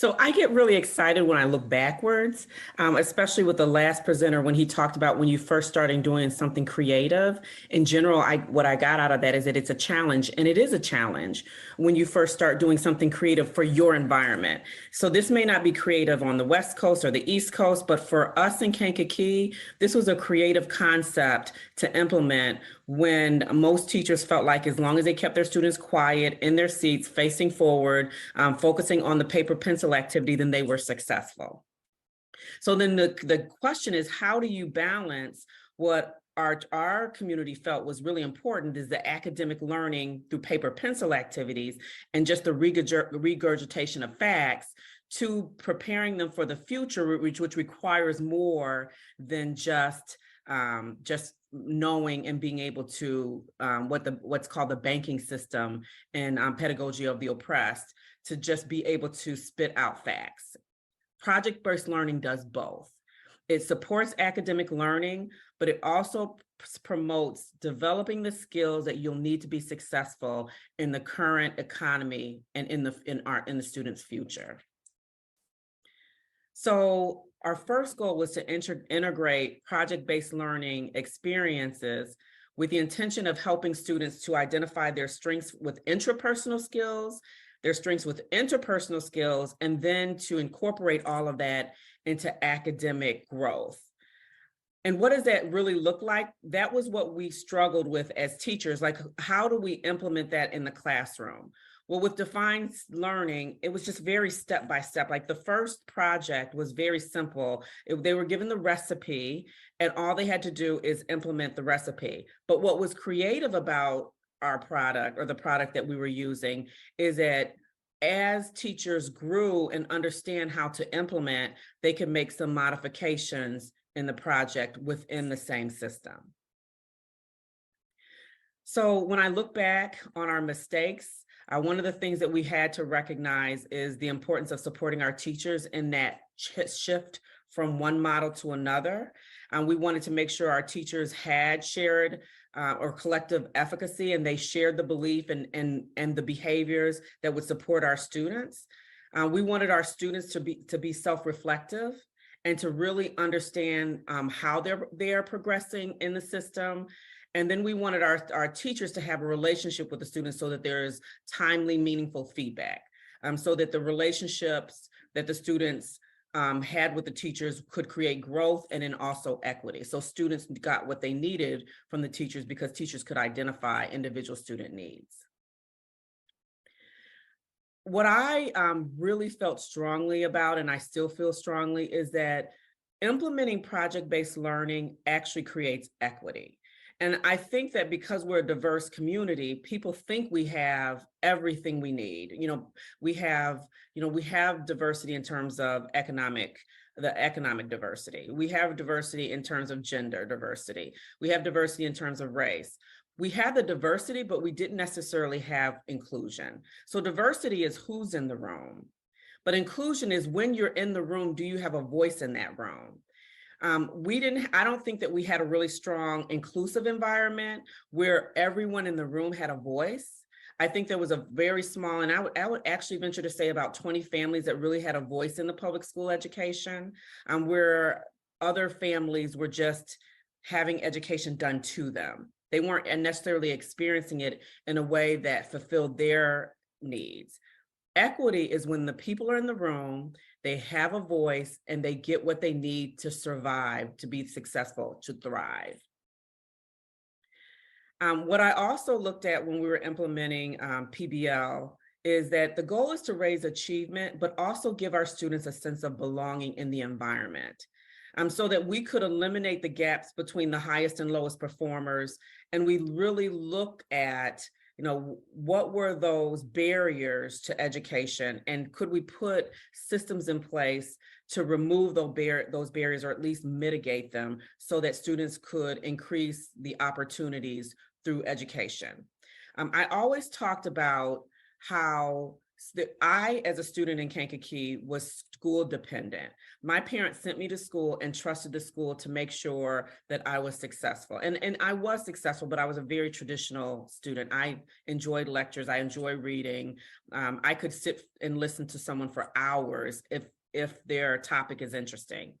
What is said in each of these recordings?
So I get really excited when I look backwards, especially with the last presenter when he talked about when you first starting doing something creative. In general, what I got out of that is that it's a challenge, and it is a challenge when you first start doing something creative for your environment. So this may not be creative on the West Coast or the East Coast, but for us in Kankakee, this was a creative concept to implement when most teachers felt like as long as they kept their students quiet in their seats, facing forward, focusing on the paper pencil activity, then they were successful. So then the question is, how do you balance what our community felt was really important is the academic learning through paper pencil activities and just the regurgitation of facts to preparing them for the future, which requires more than just knowing and being able to what's called the banking system and pedagogy of the oppressed, to just be able to spit out facts. Project-based learning does both. It supports academic learning, but it also promotes developing the skills that you'll need to be successful in the current economy and in the student's future. So our first goal was to integrate project-based learning experiences with the intention of helping students to identify their strengths with intrapersonal skills, their strengths with interpersonal skills, and then to incorporate all of that into academic growth. And what does that really look like? That was what we struggled with as teachers. Like, how do we implement that in the classroom? Well, with defined learning, it was just very step by step. Like the first project was very simple. They were given the recipe and all they had to do is implement the recipe. But what was creative about our product, or the product that we were using, is that as teachers grew and understand how to implement, they could make some modifications in the project within the same system. So when I look back on our mistakes, one of the things that we had to recognize is the importance of supporting our teachers in that shift from one model to another. We wanted to make sure our teachers had shared or collective efficacy, and they shared the belief and the behaviors that would support our students. We wanted our students to be self-reflective and to really understand how they're progressing in the system. And then we wanted our teachers to have a relationship with the students so that there's timely, meaningful feedback, so that the relationships that the students had with the teachers could create growth and then also equity. So students got what they needed from the teachers because teachers could identify individual student needs. What I really felt strongly about, and I still feel strongly, is that implementing project-based learning actually creates equity. And I think that because we're a diverse community, people think we have everything we need. We have diversity in terms of the economic diversity. We have diversity in terms of gender diversity. We have diversity in terms of race. We have the diversity, but we didn't necessarily have inclusion. So diversity is who's in the room, but inclusion is when you're in the room, do you have a voice in that room? I don't think that we had a really strong inclusive environment where everyone in the room had a voice. I think there was a very small, and I would actually venture to say about 20 families that really had a voice in the public school education, where other families were just having education done to them. They weren't necessarily experiencing it in a way that fulfilled their needs. Equity is when the people are in the room, they have a voice, and they get what they need to survive, to be successful, to thrive. What I also looked at when we were implementing PBL is that the goal is to raise achievement, but also give our students a sense of belonging in the environment, so that we could eliminate the gaps between the highest and lowest performers. And we really look at what were those barriers to education, and could we put systems in place to remove those barriers, or at least mitigate them, so that students could increase the opportunities through education. I always talked about how I, as a student in Kankakee, was school dependent. My parents sent me to school and trusted the school to make sure that I was successful. And I was successful, but I was a very traditional student. I enjoyed lectures. I enjoy reading. I could sit and listen to someone for hours if their topic is interesting.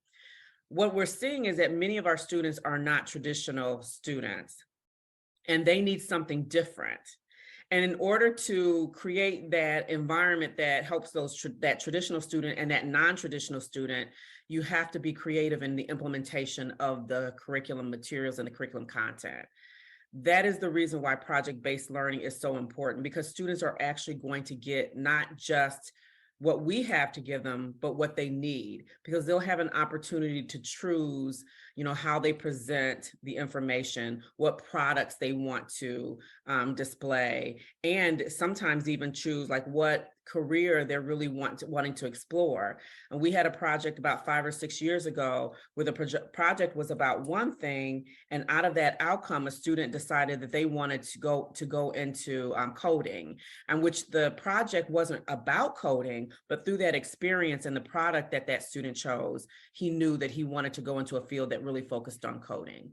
What we're seeing is that many of our students are not traditional students, and they need something different. And in order to create that environment that helps that traditional student and that non-traditional student, you have to be creative in the implementation of the curriculum materials and the curriculum content. That is the reason why project-based learning is so important, because students are actually going to get not just what we have to give them, but what they need, because they'll have an opportunity to choose, how they present the information, what products they want to display, and sometimes even choose like what career they're really wanting to explore. And we had a project about 5 or 6 years ago where the project was about one thing, and out of that outcome, a student decided that they wanted to go into coding, and which the project wasn't about coding, but through that experience and the product that student chose, he knew that he wanted to go into a field that really focused on coding.